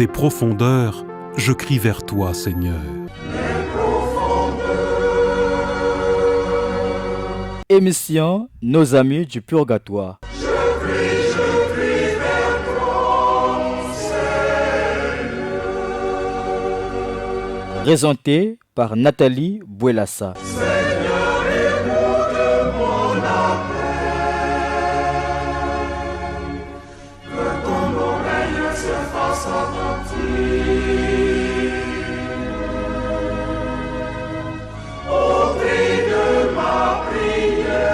des profondeurs, je crie vers toi, Seigneur. Émission Nos amis du purgatoire. Je prie vers toi, Seigneur. Présenté par Nathalie Bouelassa. Seigneur, écoute mon appel. Que ton oreille se fasse attentive au cri de ma prière.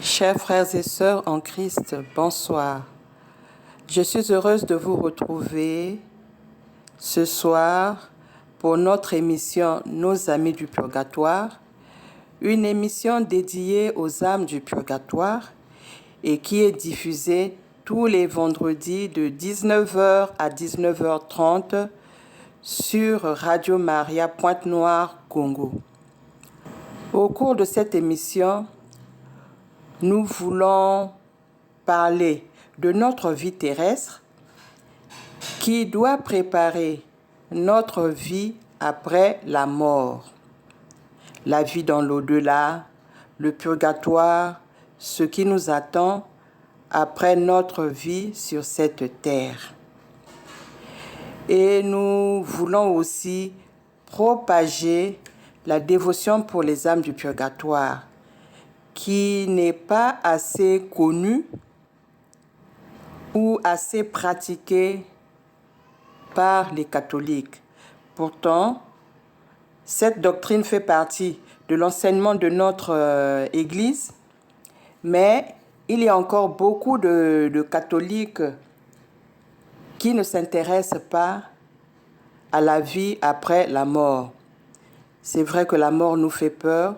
Chers frères et sœurs en Christ, bonsoir. Je suis heureuse de vous retrouver ce soir pour notre émission Nos amis du purgatoire, une émission dédiée aux âmes du purgatoire et qui est diffusée tous les vendredis de 19h à 19h30 sur Radio Maria Pointe-Noire, Congo. Au cours de cette émission, nous voulons parler de notre vie terrestre qui doit préparer notre vie après la mort. La vie dans l'au-delà, le purgatoire, ce qui nous attend après notre vie sur cette terre. Et nous voulons aussi propager la dévotion pour les âmes du purgatoire, qui n'est pas assez connue ou assez pratiquée par les catholiques. Pourtant, cette doctrine fait partie de l'enseignement de notre Église, mais il y a encore beaucoup de catholiques qui ne s'intéressent pas à la vie après la mort. C'est vrai que la mort nous fait peur.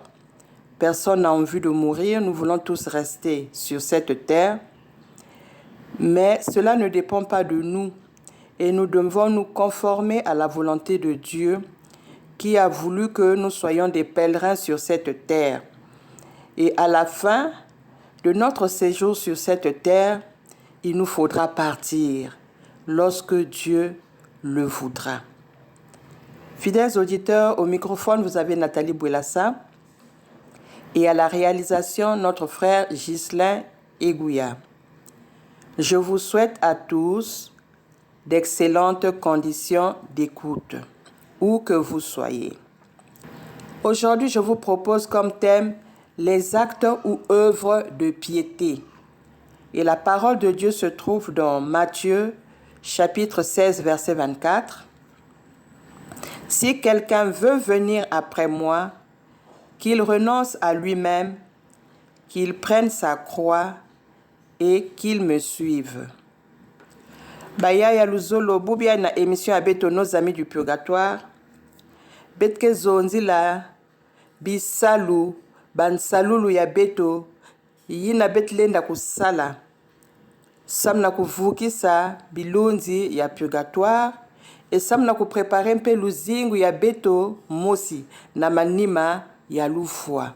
Personne n'a envie de mourir. Nous voulons tous rester sur cette terre. Mais cela ne dépend pas de nous. Et nous devons nous conformer à la volonté de Dieu qui a voulu que nous soyons des pèlerins sur cette terre. Et à la fin de notre séjour sur cette terre, il nous faudra partir lorsque Dieu le voudra. Fidèles auditeurs, au microphone, vous avez Nathalie Bouelassa et à la réalisation, notre frère Ghislain Egouya. Je vous souhaite à tous d'excellentes conditions d'écoute, où que vous soyez. Aujourd'hui, je vous propose comme thème les actes ou œuvres de piété. Et la parole de Dieu se trouve dans Matthieu, chapitre 16, verset 24. « Si quelqu'un veut venir après moi, qu'il renonce à lui-même, qu'il prenne sa croix et qu'il me suive. » Bayaya Luzolo, Boubia na émission abeto Nos amis du purgatoire. Betke zonzila, bisalu, bansalulu ya beto, yina betlenda kusala. Samna kuvukisa bilunzi ya purgatoire. Et samna kuprepare mpe luzingu ya beto mosi na manima ya lufwa.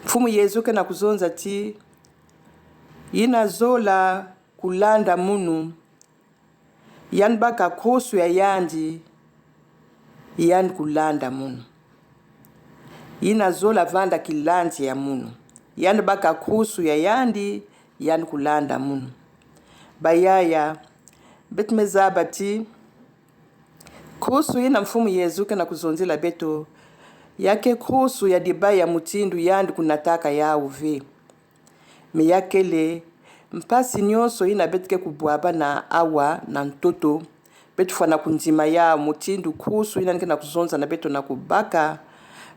Mfumu Yesu ke na kuzonza ti yina zola kulanda munu yan baka krosu ya yandi yan kulanda munu yina zola vanda kilandi ya munu yan baka krosu ya yandi yan kulanda munu bayaya betmezaba ti krosu yina mfumu Yesu ke na kuzonzela beto yake krosu ya dibaya mutindu yandi kunataka ya uve. Me yakele mpasi nyonso yina betike kubwaba na awa na ntoto betu fana kunzima ya mutindu krosu yina nkena kuzonza na beto na kubaka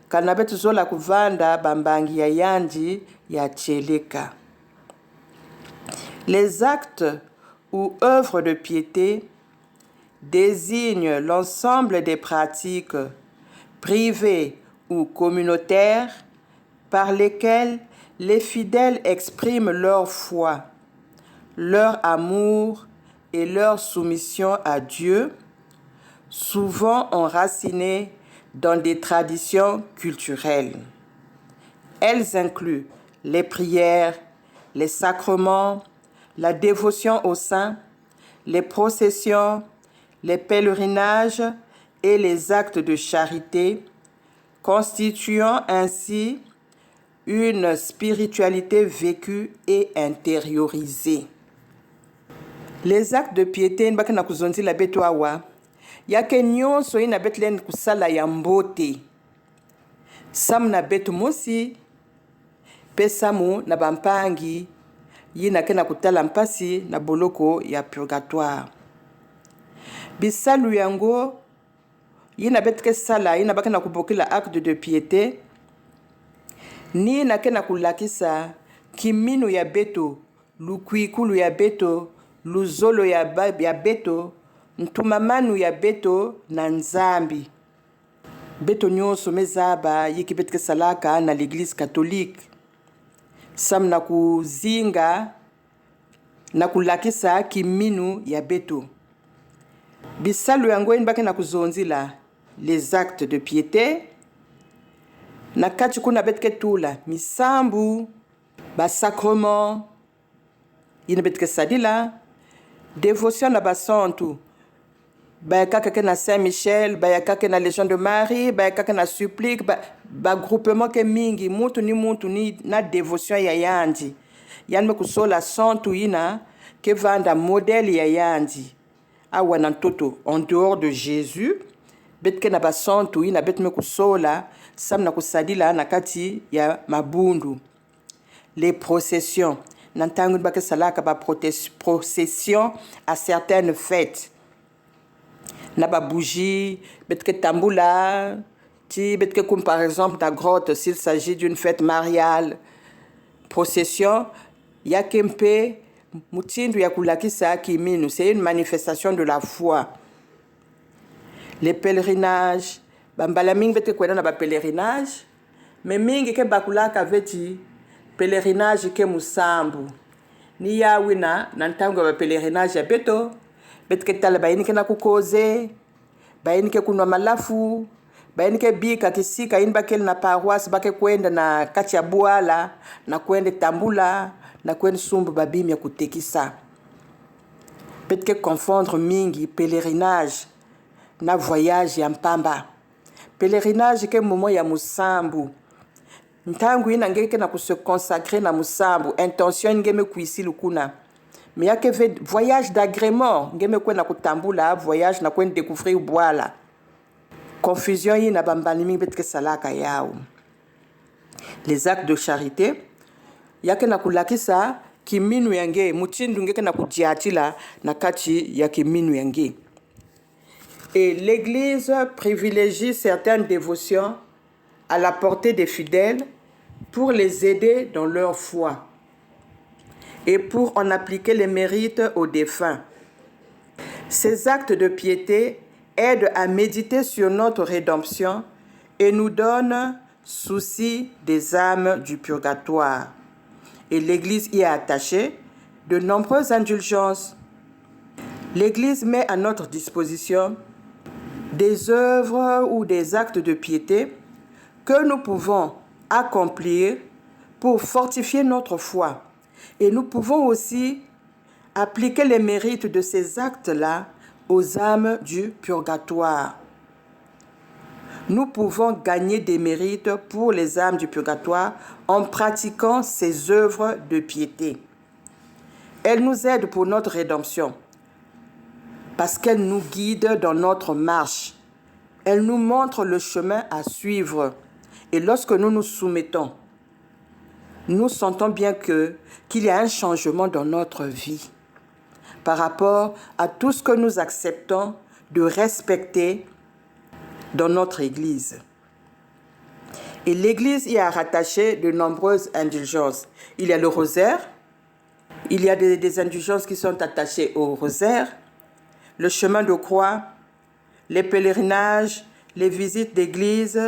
kana betu zola kuvanda bambangi ya yandi ya tcheleka. Les actes ou œuvres de piété désignent l'ensemble des pratiques privées ou communautaires par lesquelles les fidèles expriment leur foi, leur amour et leur soumission à Dieu, souvent enracinées dans des traditions culturelles. Elles incluent les prières, les sacrements, la dévotion aux saints, les processions, les pèlerinages et les actes de charité, constituant ainsi une spiritualité vécue et intériorisée. Les actes de piété mbaka na kuzonzila betu awa yake nyonso ina betlen kusala ya mbote samu na betu mosi pe samu na bampangi yina kena kutala mpasi na boloko ya purgatoire. Bisalu yango yina betke sala yina baka na kubokila acte de piété ni na kena kulakisa kiminu ya beto, lukuikulu ya beto, luzolo ya beto, ntumamanu ya beto na nzambi. Beto nyonso mezaba yiki betke salaka na l'église catholique. Sam na kuzinga na kulakisa kiminu ya beto. Bisalu yango inbake na kuzonzila les actes de piété. Na kati kuna betke tula misambu, basacrement, ina betke sadila, dévotion na basantu, bayakaka na Saint-Michel, bayakaka na Légion de Marie, bayakaka na supplique, groupement ke mingi, mutu ni na dévotion ya yandi. Yanme kusola santu ina ke vanda modèle ya yandi. Awa na toto, en dehors de Jésus, betke na basantu ina betme kusola, sam na kusadila na kati ya mabundu. Les processions. Nantangu bake salaka ba procession à certaines fêtes. Na ba bougie, betke tambula, ti betke comme par exemple la grotte s'il s'agit d'une fête mariale. Procession ya kempe mutindu ya kulakisa kiminu, c'est une manifestation de la foi. Les pèlerinages, bambala mingi betke kwenda na ba pèlerinage, mais mingi ke bakulaka veti pèlerinage ke musambu. Ni yawina nantangu ba pèlerinage ya beto, betke tala bayini ke na kukoze, bayini ke kunwa malafu, bayini ke bika kisika in bakel na paroisse bake kwenda na kati ya buala, na kwenda tambula, na kwenda sumbu babimi ya kutekisa. Betke confondre mingi pèlerinage na voyage ya mpamba. Pèlerinage ke momo ya musambu. Ntangu ina ngeke na se consacrer na musambu, intention ngeme kuisi lukuna. Mais yake voyage d'agrément, ngeme kwe na kutambula, voyage na kwen découvrir boala. Confusion yi na bambani mingi betke salaka yao. Les actes de charité, yake na kulakisa kiminu yange, mutindu ngeke na kujiatila na kati ya kiminu yange. Et l'Église privilégie certaines dévotions à la portée des fidèles pour les aider dans leur foi et pour en appliquer les mérites aux défunts. Ces actes de piété aident à méditer sur notre rédemption et nous donnent souci des âmes du purgatoire. Et l'Église y a attaché de nombreuses indulgences. L'Église met à notre disposition des œuvres ou des actes de piété que nous pouvons accomplir pour fortifier notre foi. Et nous pouvons aussi appliquer les mérites de ces actes-là aux âmes du purgatoire. Nous pouvons gagner des mérites pour les âmes du purgatoire en pratiquant ces œuvres de piété. Elles nous aident pour notre rédemption parce qu'elles nous guident dans notre marche. Elles nous montrent le chemin à suivre. Et lorsque nous nous soumettons, nous sentons bien qu'il y a un changement dans notre vie par rapport à tout ce que nous acceptons de respecter dans notre Église. Et l'Église y a rattaché de nombreuses indulgences. Il y a le rosaire, il y a des indulgences qui sont attachées au rosaire, le chemin de croix, les pèlerinages, les visites d'église,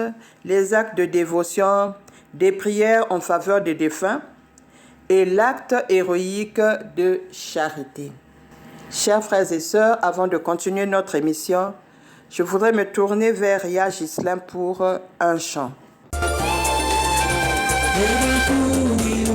les actes de dévotion, des prières en faveur des défunts et l'acte héroïque de charité. Chers frères et sœurs, avant de continuer notre émission, je voudrais me tourner vers Ya Gislain pour un chant. Every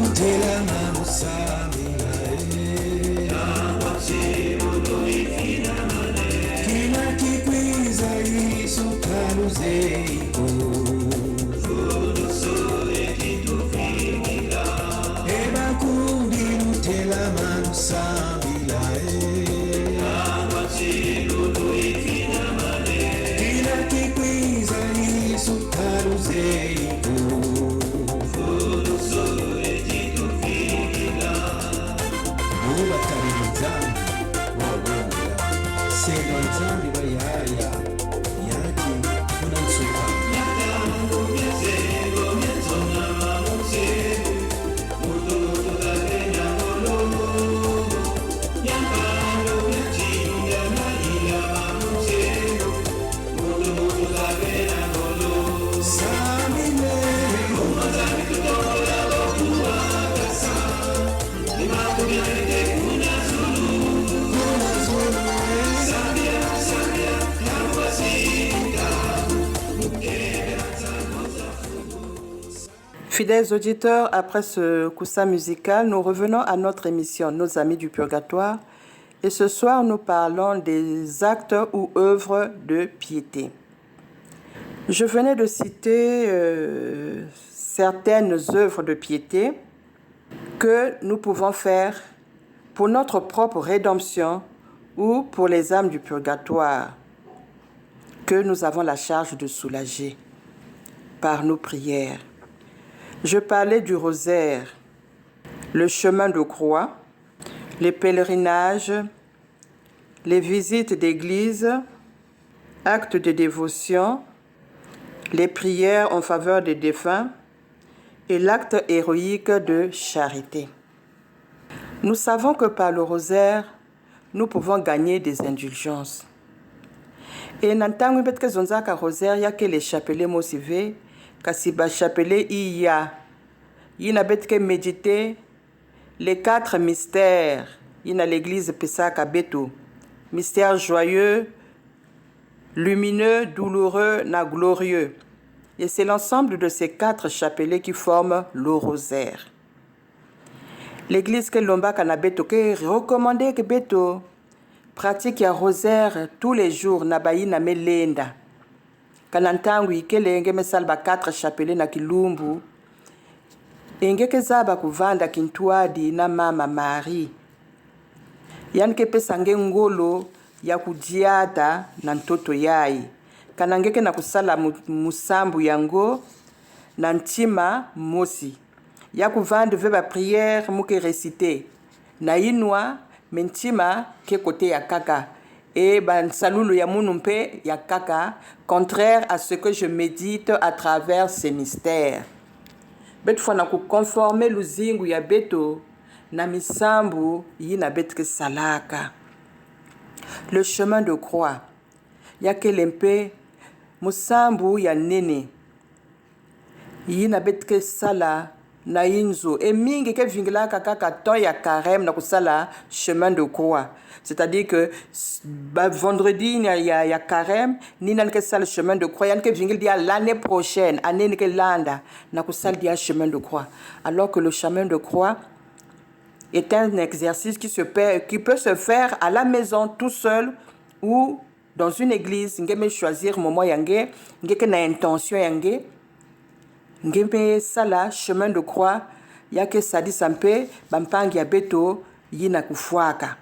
Fidèles auditeurs, après ce coussin musical, nous revenons à notre émission Nos Amis du Purgatoire. Et ce soir, nous parlons des actes ou œuvres de piété. Je venais de citer certaines œuvres de piété que nous pouvons faire pour notre propre rédemption ou pour les âmes du purgatoire que nous avons la charge de soulager par nos prières. Je parlais du rosaire, le chemin de croix, les pèlerinages, les visites d'église, actes de dévotion, les prières en faveur des défunts et l'acte héroïque de charité. Nous savons que par le rosaire, nous pouvons gagner des indulgences. Et nantangu betke zonzaka rosaire ya que les chapelets motivés, kasi ba chapelet iya yina betke méditer les 4 mystères yina l'église pesaka beto, mystère joyeux, lumineux, douloureux, na glorieux. Et c'est l'ensemble de ces 4 chapelets qui forment le rosaire. L'église que l'omba kana beto que recommandé que beto pratique ya rosaire tous les jours na bayi na melenda. Kanantangu ikele ngeme salba 4 chapelets na kilumbu. Engeke zaba kuvanda kintuadi na mama Marie. Yanke pesa ngolo ya kujiata na ntoto yai. Kanangeke na kusala musambu yango na ntima mosi. Ya kuvanda veba prière muke réciter. Na inwa mentima ke kote ya kaka. Et ban salulu ya munumpe ya kaka, contraire à ce que je médite à travers ces mystères. Betu fana ku conformer luzingu ya beto na misambu yina betke salaka. Le chemin de croix. Ya kelempe musambu ya nene. Yina betke sala na inzo. Et mingi ke vingla kaka ton ya carême na kusala chemin de croix. C'est-à-dire que vendredi, il y a carême, ni n'a que ça le chemin de croix, il y a que vingil dia l'année prochaine, année que landa, n'a que ça dia chemin de croix. Alors que le chemin de croix est un exercice qui peut se faire à la maison tout seul ou dans une église. Ngeme choisir moment yangé, ngeke na intention yangé, ngeme sala chemin de croix, ya que ça dit sampe, bampangi ya beto yina kufuaka.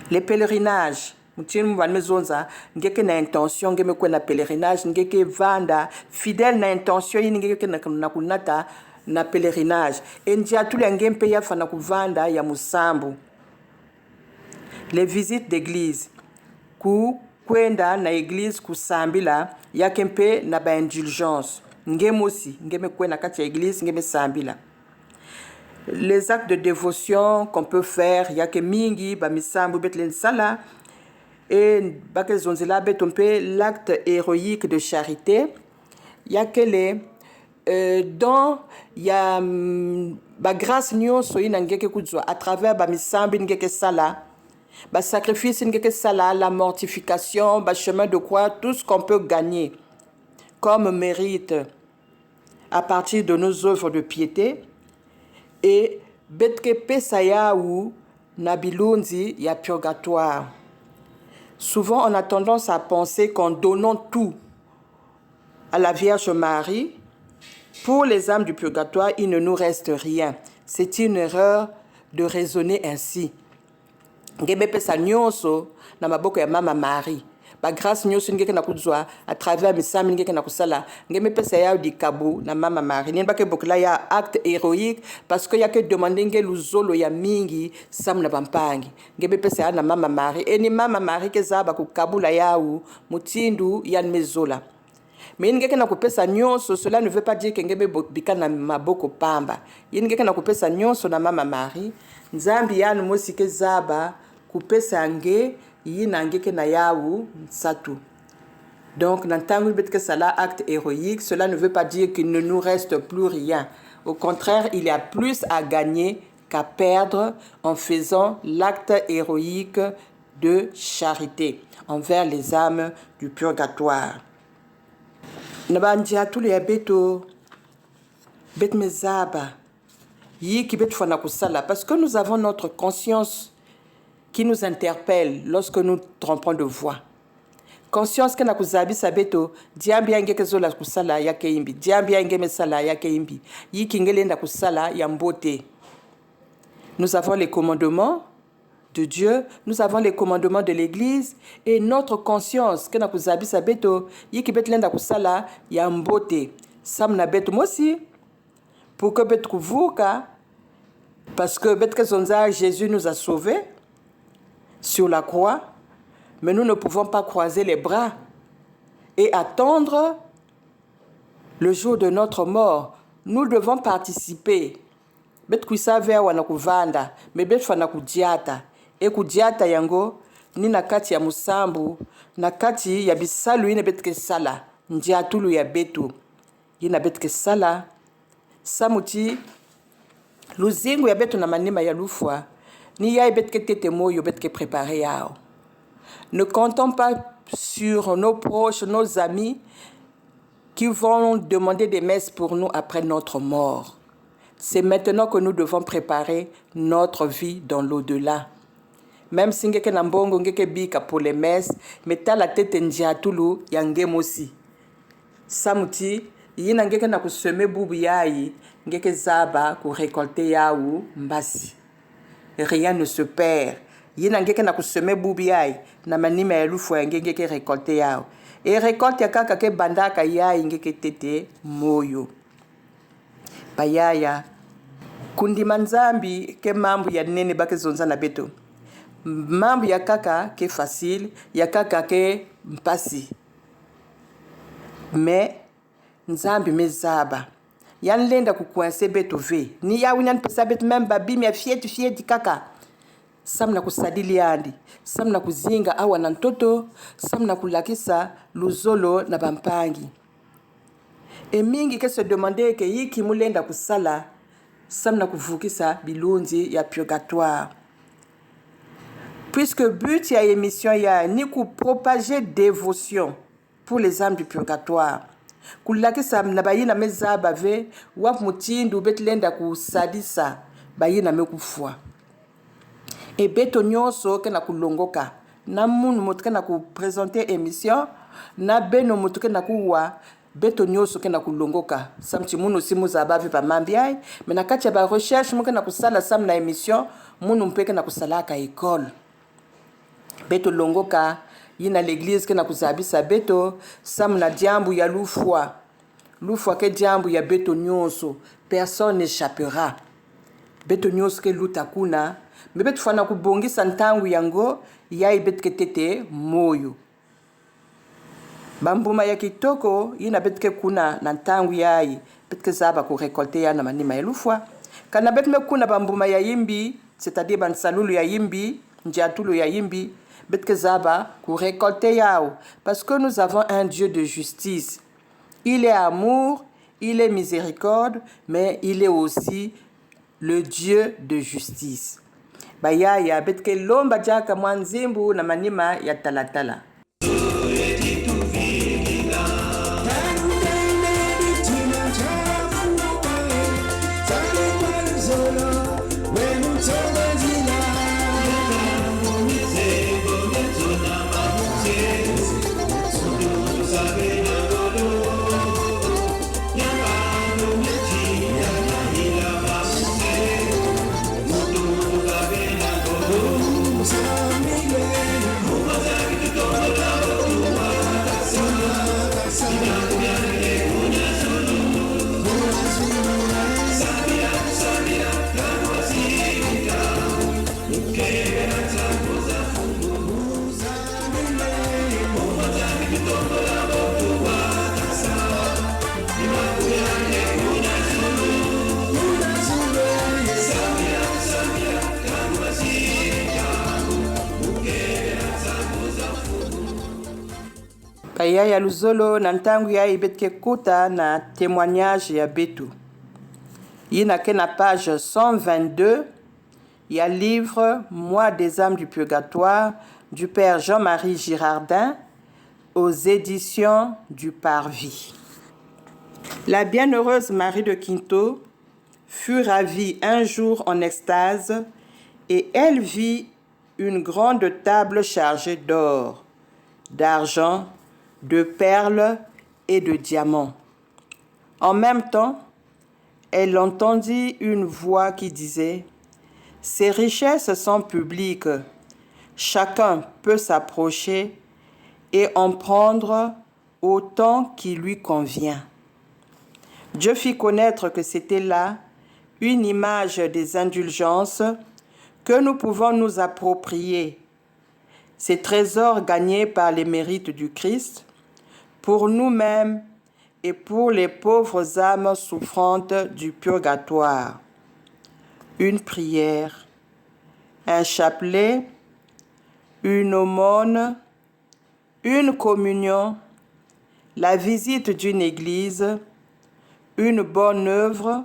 Les pèlerinages, mutinu mwanmezonza, ngeke na intention ngeme kwe na pèlerinage, ngeke vanda, fidèle na intention yini ngeke na kunata na pèlerinage. Endia tous les ngempe ya fana kuvanda ya musambu. Les visites d'église, kwenda na église kusambila, ya kempe na ba indulgence. Ngeme aussi, ngeme kwe na kati ya église, ngeme sambila. Les actes de dévotion qu'on peut faire, il y a que mingi, bamisambu betlen sala, et bakezonzela betompe l'acte héroïque de charité, il y a que les dont il y a ba grâce nyo so ina ngeke kudzwa à travers bamisambu ngeke sala, ba sacrifice ngeke sala, la mortification, ba chemin de croix, tout ce qu'on peut gagner comme mérite à partir de nos œuvres de piété. Et betke pesaya ou nabilonzi ya purgatoire. Souvent on a tendance à penser qu'en donnant tout à la Vierge Marie, pour les âmes du purgatoire, il ne nous reste rien. C'est une erreur de raisonner ainsi. Ngebe pesa nyonso na maboko ya mama Marie. Ba grâce nyonso ngeke na kudzwa à travers misami ngeke na kusala ngeme pesa ya di kabu na mama Marie ni bake bokla ya acte héroïque parce que ya que demander nge luzolo ya mingi sam na bampangi ngebe pesa ya na mama Marie et ni mama Marie ke zaba ku kabula yawu mutindu ya mezola. Mais ngeke na kupesa nyonso, cela ne veut pas dire que ngebe bika na maboko pamba. Ngeke na kupesa nyonso na mama Marie nzambi ya mosi ke zaba kupesa nge yinangeke na yawu satu. Donc, n'entendons que cela acte héroïque, cela ne veut pas dire qu'il ne nous reste plus rien. Au contraire, il y a plus à gagner qu'à perdre en faisant l'acte héroïque de charité envers les âmes du purgatoire. Nabandia tous les abeto Bet mezaba. Yi ki bet fana kusala. Parce que nous avons notre conscience qui nous interpelle lorsque nous trompons de voie. Conscience que na kuzabi sabeto diambi yange kezola kusala yake imbi. Diambi yange mesala yake imbi. Yi kingelenda kusala yambote. Nous avons les commandements de Dieu, nous avons les commandements de l'Église et notre conscience que na kuzabi sabeto yi ki bet lenda kusala yambote. Sam na beto mosi pour que bet kuvuka parce que bet kezonza Jésus nous a sauvés sur la croix. Mais nous ne pouvons pas croiser les bras et attendre le jour de notre mort. Nous devons participer. Bet kuisa vea wana kuvanda, me bet fana kudiata. E kudiata yango, ni nakati ya musambu, nakati ya bisalu ine bet kesala, njiatulu ya betu. Yina bet kesala, samuti, luzingu ya betu na manima ya lufwa, ni ya bet ke tete moyo bet ke prepare yao. Ne comptons pas sur nos proches, nos amis qui vont demander des messes pour nous après notre mort. C'est maintenant que nous devons préparer notre vie dans l'au-delà. Même si ngeke nambongo ngeke bika pour les messes, mais ta la tête njiatulu yangemosi. Samuti, yina ngeke na kuseme bubu yayi, ngeke zaba ku récolter yaou mbasi. Rien ne se perd. Yina ngeke na kuseme bubi yai na manima ya lufu ya ngeke récolter yao. Et récolte ya kaka ke bandaka yai ngeke tete moyo. Bayaya kundi manzambi ke mambu ya nene bake zonza na beto. Mambu ya kaka ke facile, ya kaka ke mpasi. Mais nzambi mezaba. Yan lenda kukuanse beto ve. Ni ya winyan pesa beto même babi mi fieti kaka. Samna kusadili andi, samna kuzinga awa na ntoto, samna kulakisa luzolo na bampangi. Et mingi ke se demander ke yiki mulenda kusala, samna kuvukisa bilunzi ya purgatoire. Puisque but ya émission ya ni ku propager dévotion pour les âmes du purgatoire. Kulakisa na bayina meza bave, wap mutindu betlenda kusadisa, bayina mekufwa. Et beto nyonso ke na kulongoka na munu motu ke na ku présenter émission na beno motu ke na kuwa beto nyonso ke na kulongoka samti munu simu za bavi pa mambiai mais na kati ya ba recherche mo ke na kusala sam na émission munu mpeke na kusala ka école beto longoka yina l'église ke na kuzabisa beto sam na diambu ya lufwa ke diambu ya beto nyonso personne n'échappera beto nyonso ke luta kuna me bet fana kubongisa ntangu yango yai bet ketete moyo bambuma ya kitoko yina bet ke kuna na ntangu yai bet ke zaba ku récolter ya na manima ya lufwa kana bet me kuna bambuma ya yimbi c'est-à-dire ban salulu ya yimbi njiatulu ya yimbi bet ke zaba ku récolter yao parce que nous avons un Dieu de justice. Il est amour, il est miséricorde, mais il est aussi le Dieu de justice. Bayaya betke lomba jaka mwanzimbu na manima ya talatala. Paya ya luzolo na ntangu ya ibetke kuta na témoignage ya betu. Yina ke na page 122 ya livre Moi des âmes du purgatoire du père Jean-Marie Girardin aux éditions du Parvis. La bienheureuse Marie de Quinto fut ravie un jour en extase et elle vit une grande table chargée d'or, d'argent, de perles et de diamants. En même temps, elle entendit une voix qui disait « Ces richesses sont publiques, chacun peut s'approcher et en prendre autant qui lui convient. » Dieu fit connaître que c'était là une image des indulgences que nous pouvons nous approprier, ces trésors gagnés par les mérites du Christ, pour nous-mêmes et pour les pauvres âmes souffrantes du purgatoire. Une prière, un chapelet, une aumône, une communion, la visite d'une église, une bonne œuvre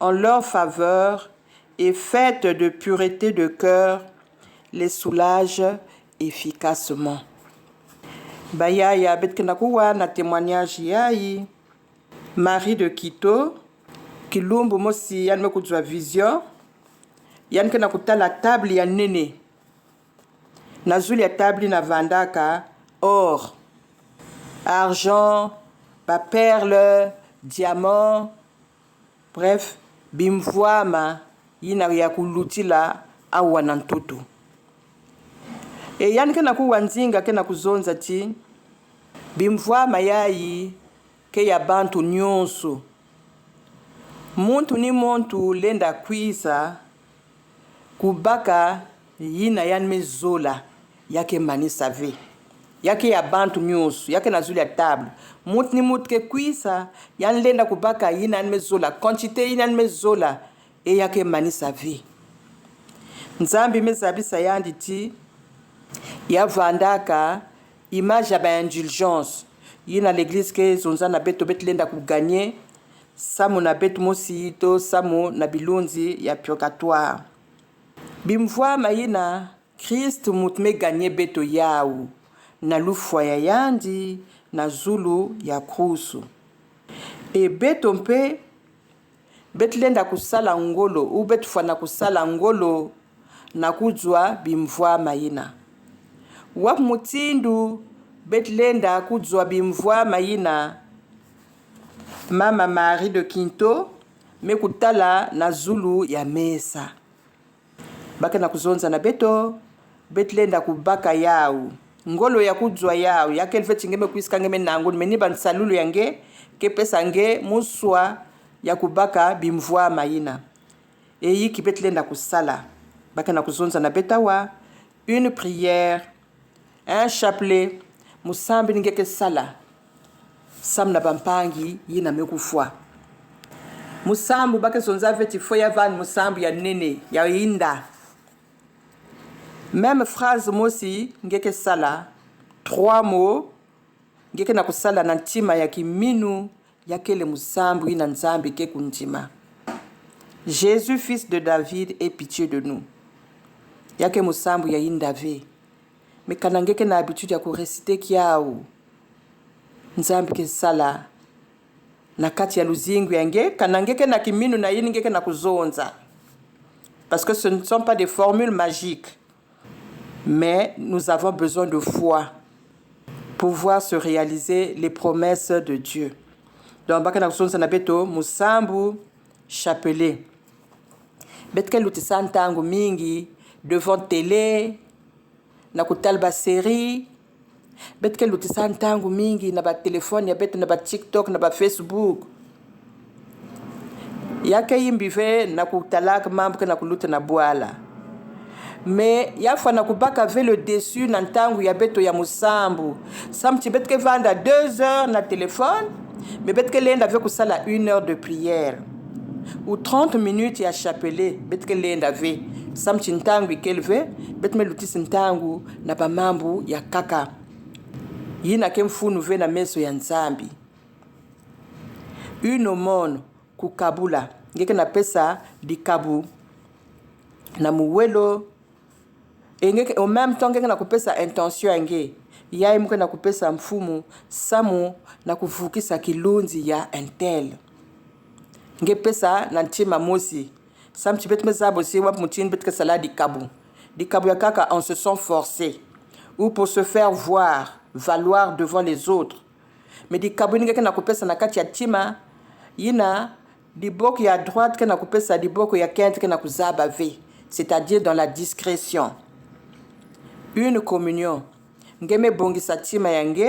en leur faveur et faite de pureté de cœur les soulage efficacement. Bayaya betkenakuwa na témoignage yayi Marie de Quito kilumbu mosi yan mekuzwa vision yan kena kutala table ya nene na zuli ya table na vandaka or, argent, perle, diamant, bref, bimvwama yina ya kulutila awa na ntoto. E yani kena kuwanzinga kena kuzonza ti bimvwama yayi ke ya bantu nyonso. Muntu ni muntu lenda kwisa kubaka yina yan mezola yake manisa ve. Yake ya bantu nyonso, yake na zuli ya table. Muntu ni muntu ke kwisa yan lenda kubaka yina yan mezola, quantité yina yan mezola e yake manisa ve. Nzambi mezabisa yandi ti ya vandaka image ya ba indulgence yina l'église ke zonza na beto lenda ku gagner samu na beto mosito samu na bilunzi ya purgatoire. Bimvwa mayina Christ mutme gagner beto yau na lufwa ya yandi na zulu ya krusu. E beto mpe lenda kusala ngolo u beto fana kusala ngolo na kujwa bimvwa mayina. Wap mutindu lenda kujwa bimvwa mayina Mama Marie de Quinto mekutala na zulu ya mesa. Baka na kuzonza na beto lenda kubaka yau ngolo ya kujwa yau yake elfeti ngeme kuiska ngeme nangu meniba nsalulu yange kepesa nge muswa ya kubaka bimvwa mayina. E yiki lenda kusala baka na kuzonza na betawa une prière, un chapelet, musambi ngeke sala samna bampangi yina mekufwa. Musambu baka zonza veti foya van musambu ya nene ya inda. Même phrase mosi ngeke sala 3 mots ngeke na kusala na ntima ya kiminu yakele musambu yina nzambi ke kuntima. Jésus fils de David, aie pitié de nous. Yake musambu ya indave. Mais kanangeke na habitude ya kuresite kiao. Nzambi ke sala na kati ya luzingu yange kanangeke na kiminu na yini ngeke na kuzonza. Parce que ce ne sont pas des formules magiques. Mais nous avons besoin de foi pour pouvoir se réaliser les promesses de Dieu. Donc baka na kuzonza na beto musambu chapelet. Betke lutisa ntangu mingi devant télé na kutalba série betke lutisa ntangu mingi na ba telefone ya beto na ba TikTok na ba Facebook yake yimbive na kutalaka mambo na kuluta na bwala. Mais yafa na kubaka ve le dessus na ntangu ya beto ya musambu samti betke vanda 2 heures na téléphone mais betke lenda ve kusala 1 heure de prière ou 30 minutes ya chapelet betke lenda ve samti ntangu ikelve betme lutisi ntangu na bamambu ya kaka yina kemfunu ve na meso ya nzambi. Une aumône kukabula ngeke na pesa dikabu na muwelo engeke en même temps ngeke na kupesa intention yange yai muke na kupesa mfumu samu na kuvukisa kilunzi ya entel nge pesa na ntima mosi sam chibet mezabo si wap mutin betke sala di kabu ya kaka en se sent forcé ou pour se faire voir valoir devant les autres mais di kabu nge na kupesa na kati ya tima yina di boko ya droite ke na kupesa di boko ya kente ke na kuzaba ve, c'est-à-dire dans la discrétion. Une communion ngeme bongisa tima yange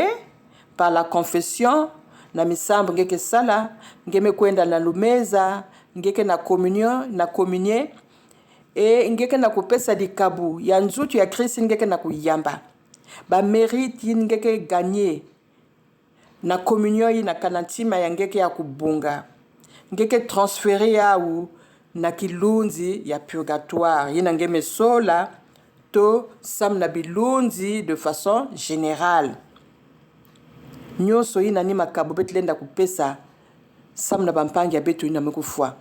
par la confession na misambo ngeke sala ngeme kwenda na lumeza ngeke na communion na communier et ngeke na kupesa di kabu ya nzutu ya Kristo ngeke na kuyamba ba mérite yin ngeke gagner na communion yi na kanantima ya ngeke ya kubunga ngeke transférer ya ou na kilunzi ya purgatoire yina ngeme sola to sam na bilunzi de façon générale nyonso yina ni makabo betlenda kupesa sam na bampangi ya beto yina mekufwa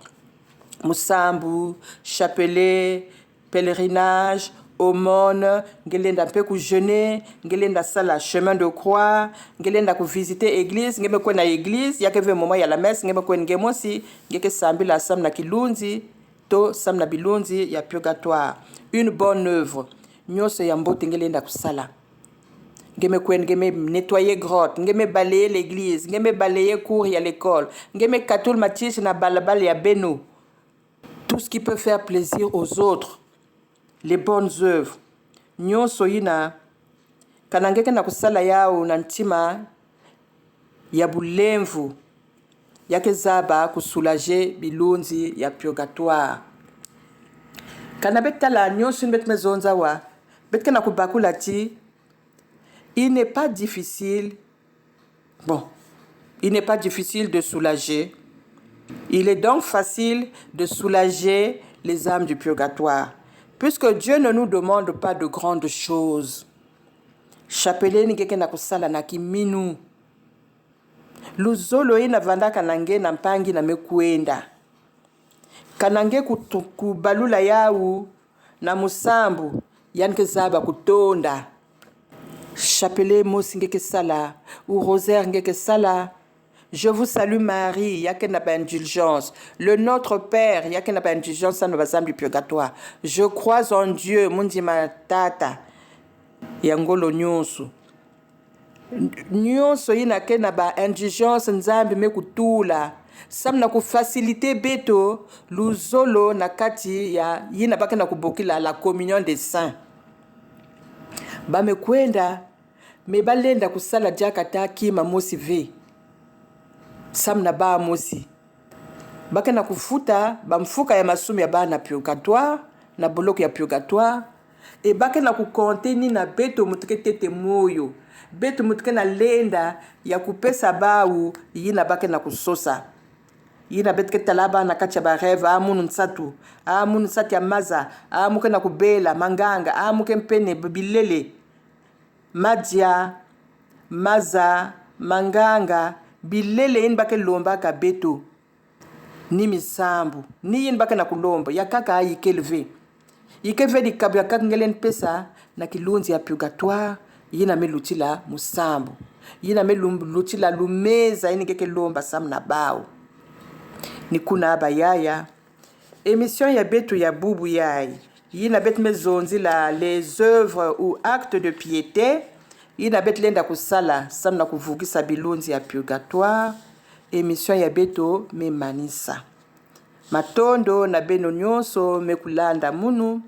musambu chapelet pèlerinage aumône ngelenda mpe ku jeûner ngelenda sala chemin de croix ngelenda ku visiter église ngeme ko na église yake ve moment ya la messe ngeme ko ngemosi ngeke sambila sam na kilunzi to sam na bilunzi ya purgatoire une bonne œuvre nyonso ya mbote ngelenda kusala ngeme ko ngeme nettoyer grotte ngeme balayer l'église ngeme balayer cours ya l'école ngeme katul matich na balabal ya beno tout ce qui peut faire plaisir aux autres les bonnes œuvres nyonso yina kanangeke na kusala yao na ntima ya bulemvu yake zaba kusoulager bilunzi ya purgatoire kana betala nyonso bet mezonza wa betke na kubakula ti il n'est pas difficile de soulager. Il est donc facile de soulager les âmes du purgatoire puisque Dieu ne nous demande pas de grandes choses. Chapelet ni keke na kusala na kiminu. Luzolo ina vanda kanange na mpangi na mekuenda. Kanange kubalula yau na musambu yanke zaba kutonda. Chapelet mosi ngeke sala ou rosaire ngeke sala. Je vous salue Marie, yake na ba indulgence. Le Notre Père, yake na ba indulgence sa no bazam du purgatoire. Je crois en Dieu, mundima tata. Yangolo nyonso. Nyonso yina ke na ba indulgence nzambi mekutula. Sam na ku faciliter beto luzolo na kati ya yina baka na kubokila la communion des saints. Ba mekwenda me balenda kusala jakata kima mosi ve. Sam na ba mosi baka na kufuta bamfuka ya masumi ya ba na purgatoire na boloko ya purgatoire e baka na kukonte ni na beto mutuke tete moyo beto mutuke na lenda ya kupesa bau yina baka na kusosa yina betke talaba na kacha ba rêve amunu nsatu ya maza amuke na kubela manganga amuke mpene bilele madia maza manganga bilele yin bake lomba ka beto ni misambu ni yin bake na kulomba ya kaka ayi keleve yikeve di kabu ya kaka ngelen pesa na kilunzi ya purgatoire yina melutila musambu yina melutila lumeza yini keke lomba sam na bao ni kuna abayaya émission ya beto ya bubu yai yina bet mezonzi la les œuvres ou actes de piété yina bet lenda kusala sam na kuvugisa bilunzi ya purgatoire émission ya beto me manisa matondo na beno nyonso mekulanda munu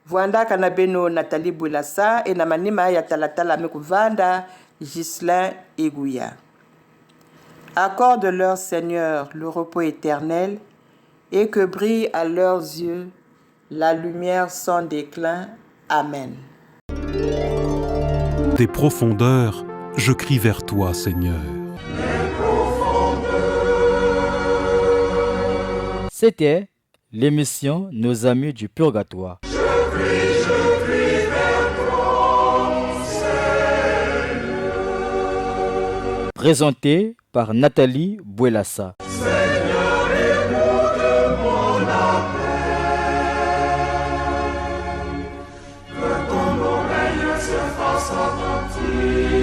vuandaka na beno Nathalie Bouelassa et na manima ya talatala mekuvanda Ghislain Egouya. Accorde-leur Seigneur le repos éternel et que brille à leurs yeux la lumière sans déclin. Amen. Des profondeurs, je crie vers toi, Seigneur. C'était l'émission Nos Amis du Purgatoire. Je crie vers toi, Seigneur. Présenté par Nathalie Bouelassa. Seigneur, écoute mon appel. Que ton oreille se fasse sa bonté.